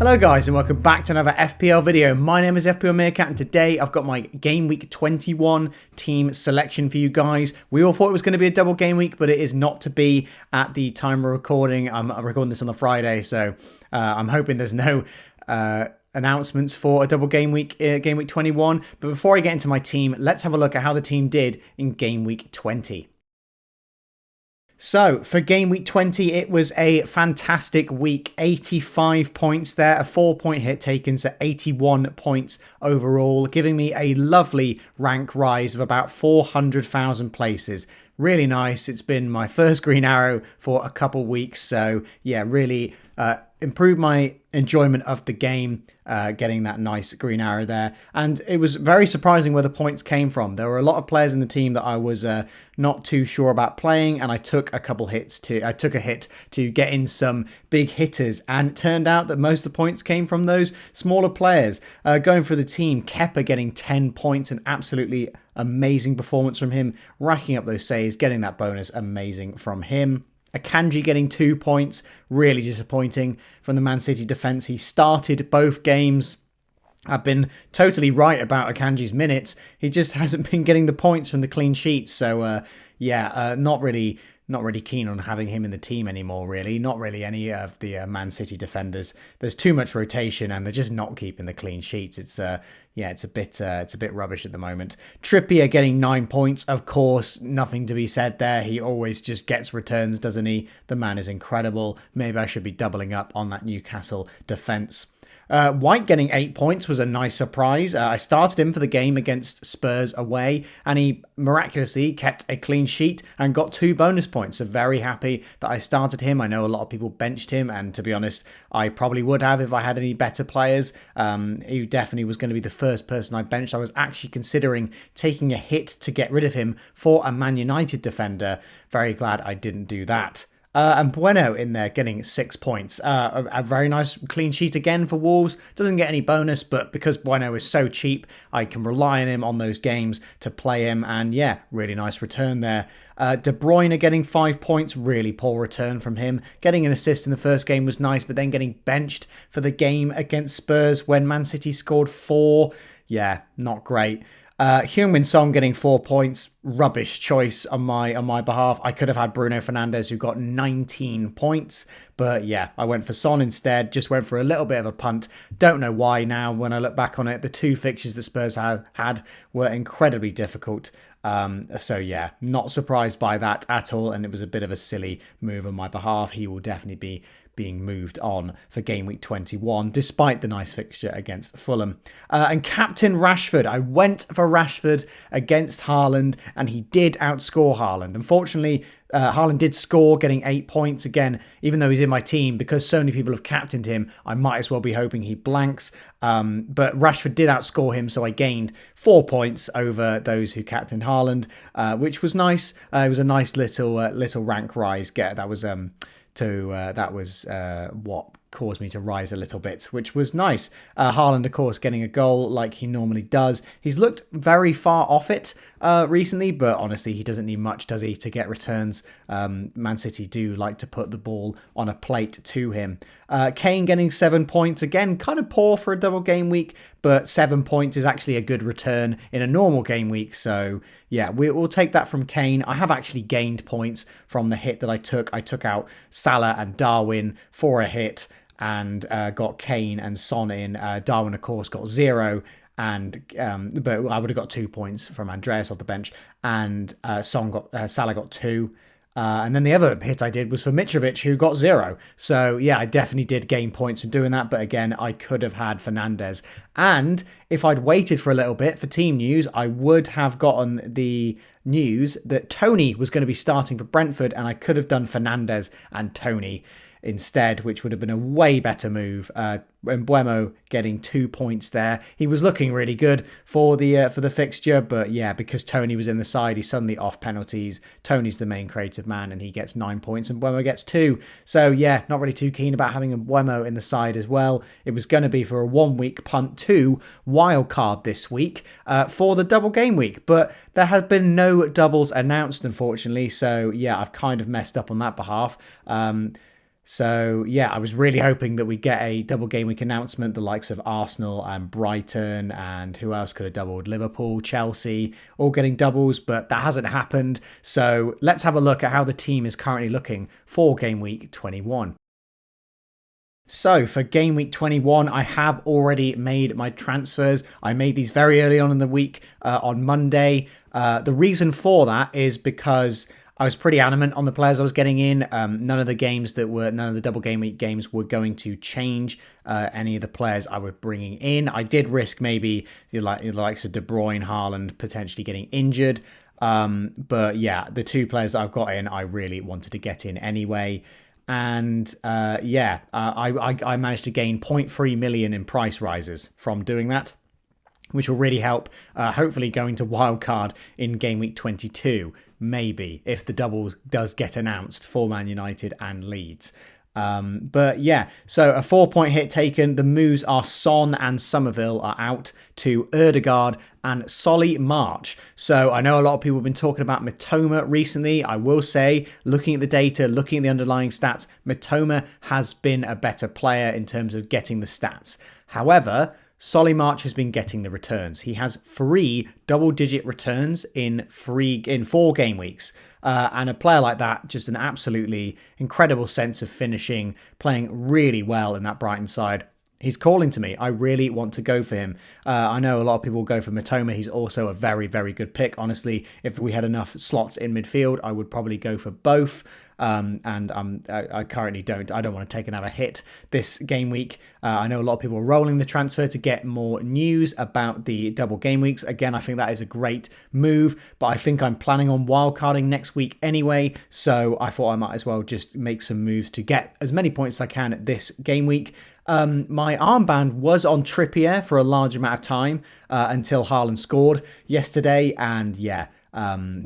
Hello guys and welcome back to another FPL video. My name is FPL Meerkat and today I've got my Game Week 21 team selection for you guys. We all thought it was going to be a double game week, but it is not to be at the time of recording. I'm recording this on the Friday, so I'm hoping there's no announcements for a double game week 21. But before I get into my team, let's have a look at how the team did in Game Week 20. So, for Game Week 20, it was a fantastic week. 85 points there, a 4-point hit taken, so 81 points overall, giving me a lovely rank rise of about 400,000 places. Really nice. It's been my first green arrow for a couple weeks, so yeah, really improved my enjoyment of the game, getting that nice green arrow there. And it was very surprising where the points came from. There were a lot of players in the team that I was not too sure about playing, and I took a hit to get in some big hitters, and it turned out that most of the points came from those smaller players. Going for the team, Kepper getting 10 points, an absolutely amazing performance from him, racking up those saves, getting that bonus, amazing from him. Akanji getting 2 points, really disappointing from the Man City defence. He started both games. I've been totally right about Akanji's minutes. He just hasn't been getting the points from the clean sheets. So, not really keen on having him in the team anymore, really. Not really any of the Man City defenders. There's too much rotation and they're just not keeping the clean sheets. It's a bit rubbish at the moment. Trippier getting 9 points. Of course, nothing to be said there. He always just gets returns, doesn't he? The man is incredible. Maybe I should be doubling up on that Newcastle defence. White getting 8 points was a nice surprise. I started him for the game against Spurs away, and he miraculously kept a clean sheet and got 2 bonus points. So very happy that I started him. I know a lot of people benched him, and to be honest, I probably would have if I had any better players. He definitely was going to be the first person I benched. I was actually considering taking a hit to get rid of him for a Man United defender. Very glad I didn't do that. And Bueno in there getting 6 points. A very nice clean sheet again for Wolves. Doesn't get any bonus, but because Bueno is so cheap, I can rely on him on those games to play him. And yeah, really nice return there. De Bruyne getting 5 points. Really poor return from him. Getting an assist in the first game was nice, but then getting benched for the game against Spurs when Man City scored 4. Yeah, not great. Heung-min Son getting 4 points, rubbish choice on my behalf. I could have had Bruno Fernandes, who got 19 points, but yeah, I went for Son instead. Just went for a little bit of a punt. Don't know why now. When I look back on it, the 2 fixtures that Spurs had were incredibly difficult. So yeah, not surprised by that at all, and it was a bit of a silly move on my behalf. He will definitely be being moved on for Game Week 21, despite the nice fixture against Fulham. And Captain Rashford, I went for Rashford against Haaland, and he did outscore Haaland. Unfortunately, Haaland did score, getting 8 points again, even though he's in my team. Because so many people have captained him, I might as well be hoping he blanks. But Rashford did outscore him, so I gained 4 points over those who captained Haaland, which was nice. It was a nice little rank rise. That was what caused me to rise a little bit, which was nice. Haaland, of course, getting a goal like he normally does. He's looked very far off it recently, but honestly, he doesn't need much, does he, to get returns? Man City do like to put the ball on a plate to him. Kane getting 7 points. Again, kind of poor for a double game week, but 7 points is actually a good return in a normal game week. So yeah, we'll take that from Kane. I have actually gained points from the hit that I took. I took out Salah and Darwin for a hit and got Kane and Son in. Darwin, of course, got 0. But I would have got 2 points from Andreas off the bench, and Salah got 2. And then the other hit I did was for Mitrovic, who got 0. So yeah, I definitely did gain points from doing that. But again, I could have had Fernandes. And if I'd waited for a little bit for team news, I would have gotten the news that Tony was going to be starting for Brentford, and I could have done Fernandes and Tony instead, which would have been a way better move. Mbeumo getting 2 points there. He was looking really good for the fixture, but yeah, because Tony was in the side, he's suddenly off penalties. Tony's the main creative man, and he gets 9 points, and Mbeumo gets 2. So yeah, not really too keen about having a Mbeumo in the side as well. It was going to be for a 1 week punt to wild card this week for the double game week, but there have been no doubles announced, unfortunately. So yeah, I've kind of messed up on that behalf. So yeah, I was really hoping that we get a double game week announcement, the likes of Arsenal and Brighton, and who else could have doubled? Liverpool, Chelsea, all getting doubles, but that hasn't happened. So let's have a look at how the team is currently looking for game week 21. So for game week 21, I have already made my transfers. I made these very early on in the week on Monday. The reason for that is because I was pretty adamant on the players I was getting in. None of the double game week games were going to change any of the players I was bringing in. I did risk maybe the likes of De Bruyne, Haaland potentially getting injured. But yeah, the two players I've got in, I really wanted to get in anyway. And I managed to gain 0.3 million in price rises from doing that, which will really help, hopefully going to wildcard in game week 22, maybe, if the doubles does get announced for Man United and Leeds. But yeah, so a 4-point hit taken. The moves are Son and Somerville are out to Ødegaard and Solly March. So I know a lot of people have been talking about Mitoma recently. I will say, looking at the data, looking at the underlying stats, Mitoma has been a better player in terms of getting the stats. However, Solly March has been getting the returns. He has 3 double-digit returns in 4 game weeks. And a player like that, just an absolutely incredible sense of finishing, playing really well in that Brighton side. He's calling to me. I really want to go for him. I know a lot of people will go for Mitoma. He's also a very, very good pick. Honestly, if we had enough slots in midfield, I would probably go for both. I currently don't. I don't want to take another hit this game week. I know a lot of people are rolling the transfer to get more news about the double game weeks. Again, I think that is a great move, but I think I'm planning on wildcarding next week anyway. So I thought I might as well just make some moves to get as many points as I can this game week. My armband was on Trippier for a large amount of time until Haaland scored yesterday, and yeah.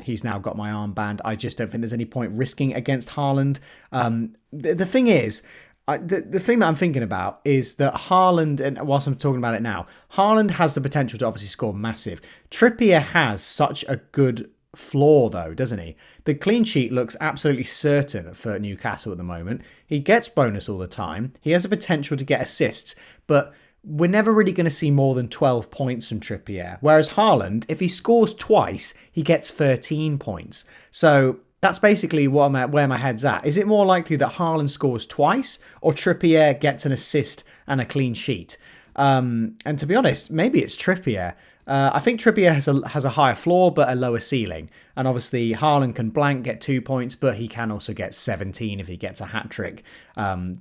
He's now got my armband. I just don't think there's any point risking against Haaland. The thing is, the thing that I'm thinking about is that Haaland, and whilst I'm talking about it now, Haaland has the potential to obviously score massive. Trippier has such a good floor though, doesn't he? The clean sheet looks absolutely certain for Newcastle at the moment. He gets bonus all the time. He has the potential to get assists, but we're never really going to see more than 12 points from Trippier. Whereas Haaland, if he scores twice, he gets 13 points. So that's basically where my head's at. Is it more likely that Haaland scores twice or Trippier gets an assist and a clean sheet? And to be honest, maybe it's Trippier. I think Trippier has a higher floor but a lower ceiling. And obviously Haaland can blank get 2 points, but he can also get 17 if he gets a hat-trick,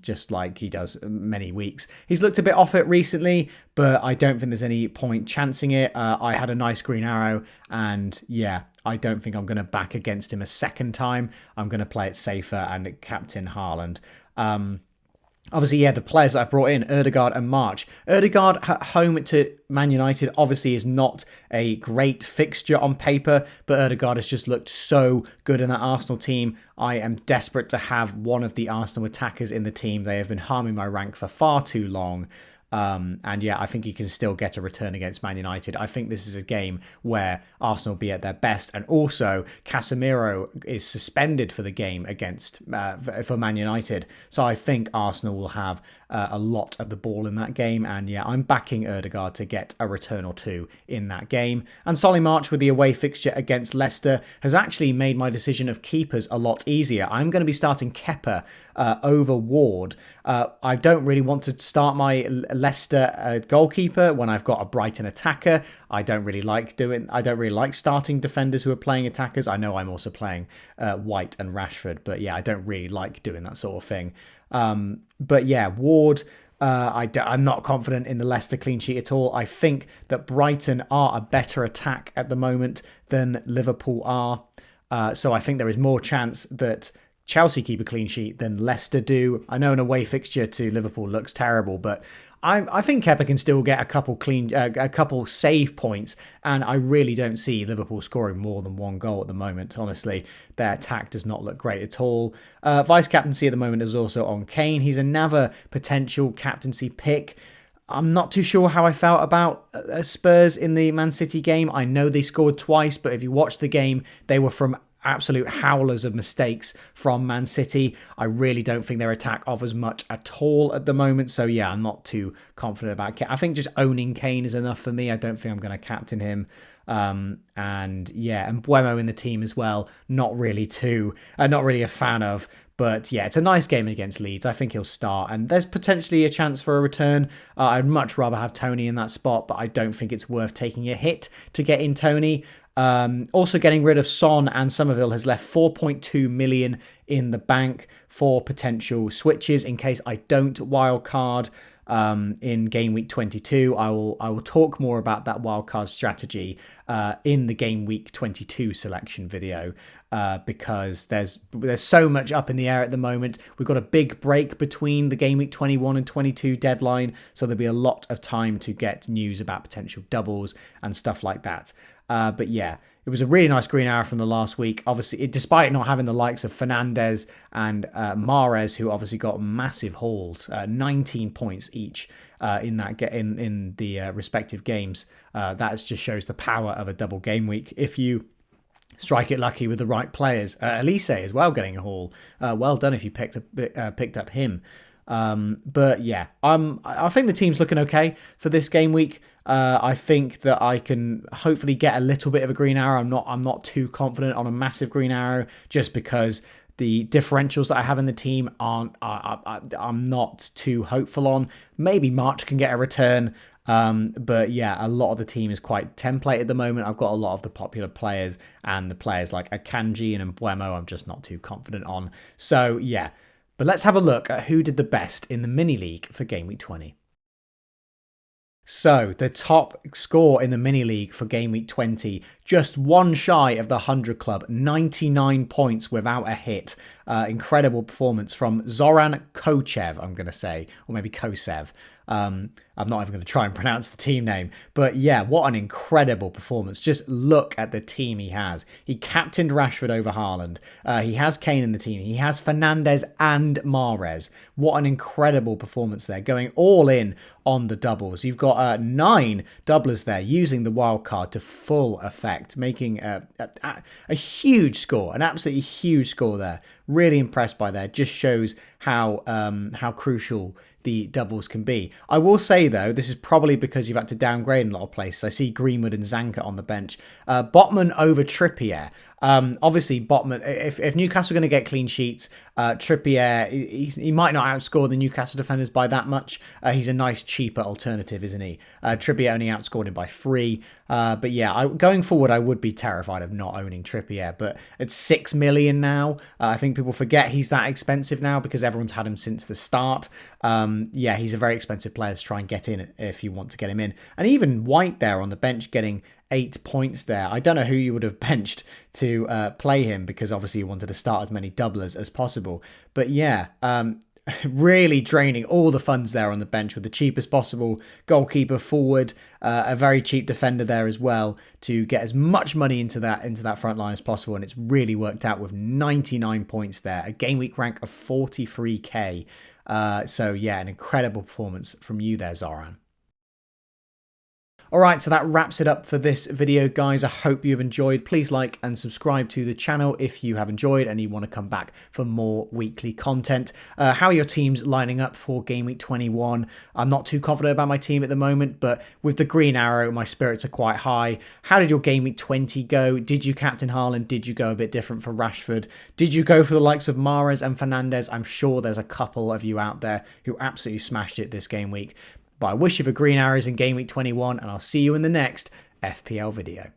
just like he does many weeks. He's looked a bit off it recently, but I don't think there's any point chancing it. I had a nice green arrow, and yeah, I don't think I'm going to back against him a second time. I'm going to play it safer and captain Haaland. Obviously, yeah, the players that I brought in, Ødegaard and March. Ødegaard at home to Man United obviously is not a great fixture on paper, but Ødegaard has just looked so good in that Arsenal team. I am desperate to have one of the Arsenal attackers in the team. They have been harming my rank for far too long. And yeah, I think he can still get a return against Man United. I think this is a game where Arsenal will be at their best. And also, Casemiro is suspended for the game for Man United. So I think Arsenal will have a lot of the ball in that game. And yeah, I'm backing Ødegaard to get a return or two in that game. And Solly March with the away fixture against Leicester has actually made my decision of keepers a lot easier. I'm going to be starting Kepa over Ward. I don't really want to start my Leicester goalkeeper when I've got a Brighton attacker. I don't really like starting defenders who are playing attackers. I know I'm also playing White and Rashford, but yeah, I don't really like doing that sort of thing. But yeah, Ward, I'm not confident in the Leicester clean sheet at all. I think that Brighton are a better attack at the moment than Liverpool are. So I think there is more chance that Chelsea keep a clean sheet than Leicester do. I know an away fixture to Liverpool looks terrible, but I think Kepa can still get a couple save points, and I really don't see Liverpool scoring more than one goal at the moment. Honestly, their attack does not look great at all. Vice captaincy at the moment is also on Kane. He's another potential captaincy pick. I'm not too sure how I felt about Spurs in the Man City game. I know they scored twice, but if you watch the game, they were from absolute howlers of mistakes from Man City. I really don't think their attack offers much at all at the moment. So yeah, I'm not too confident about Kane. I think just owning Kane is enough for me. I don't think I'm going to captain him. And yeah, and Buemo in the team as well. Not really a fan of. But yeah, it's a nice game against Leeds. I think he'll start, and there's potentially a chance for a return. I'd much rather have Tony in that spot, but I don't think it's worth taking a hit to get in Tony. Also, getting rid of Son and Somerville has left 4.2 million in the bank for potential switches in case I don't wildcard in game week 22. I will talk more about that wildcard strategy in the game week 22 selection video. Because there's so much up in the air at the moment. We've got a big break between the game week 21 and 22 deadline, so there'll be a lot of time to get news about potential doubles and stuff like that. But yeah, it was a really nice green arrow from the last week. Obviously, despite not having the likes of Fernandez and Mahrez, who obviously got massive hauls, 19 points each in the respective games. That just shows the power of a double game week. If you strike it lucky with the right players. Elise as well getting a haul. Well done if you picked up him. But yeah, I think the team's looking okay for this game week. I think that I can hopefully get a little bit of a green arrow. I'm not too confident on a massive green arrow just because the differentials that I have in the team I'm not too hopeful on. Maybe March can get a return. But yeah, a lot of the team is quite template at the moment. I've got a lot of the popular players, and the players like Akanji and Mbuemo I'm just not too confident on. So yeah, but let's have a look at who did the best in the mini league for game week 20. So the top score in the mini league for game week 20, just one shy of the 100 club, 99 points without a hit. Incredible performance from Zoran Kochev, I'm going to say, or maybe Kosev. I'm not even going to try and pronounce the team name, but yeah, what an incredible performance. Just look at the team he has. He captained Rashford over Haaland. He has Kane in the team. He has Fernandez and Mahrez. What an incredible performance there, going all in on the doubles. You've got 9 doublers there using the wild card to full effect, making a huge score, an absolutely huge score there. Really impressed by that. Just shows how crucial the doubles can be. I will say though, this is probably because you've had to downgrade in a lot of places. I see Greenwood and Zanka on the bench. Botman over Trippier. Obviously, Botman, if Newcastle are going to get clean sheets, Trippier, he might not outscore the Newcastle defenders by that much. He's a nice, cheaper alternative, isn't he? Trippier only outscored him by 3. But yeah, going forward, I would be terrified of not owning Trippier. But it's 6 million now. I think people forget he's that expensive now because everyone's had him since the start. Yeah, he's a very expensive player to try and get in if you want to get him in. And even White there on the bench getting 8 points there. I don't know who you would have benched to play him because obviously you wanted to start as many doublers as possible. But yeah, really draining all the funds there on the bench with the cheapest possible goalkeeper, forward, a very cheap defender there as well to get as much money into that front line as possible. And it's really worked out with 99 points there, a game week rank of 43k. So yeah, an incredible performance from you there, Zoran. Alright, so that wraps it up for this video, guys. I hope you've enjoyed. Please like and subscribe to the channel if you have enjoyed and you want to come back for more weekly content. How are your teams lining up for Game Week 21? I'm not too confident about my team at the moment, but with the green arrow, my spirits are quite high. How did your Game Week 20 go? Did you captain Haaland? Did you go a bit different for Rashford? Did you go for the likes of Mahrez and Fernandez? I'm sure there's a couple of you out there who absolutely smashed it this game week. But I wish you for green arrows in Game Week 21, and I'll see you in the next FPL video.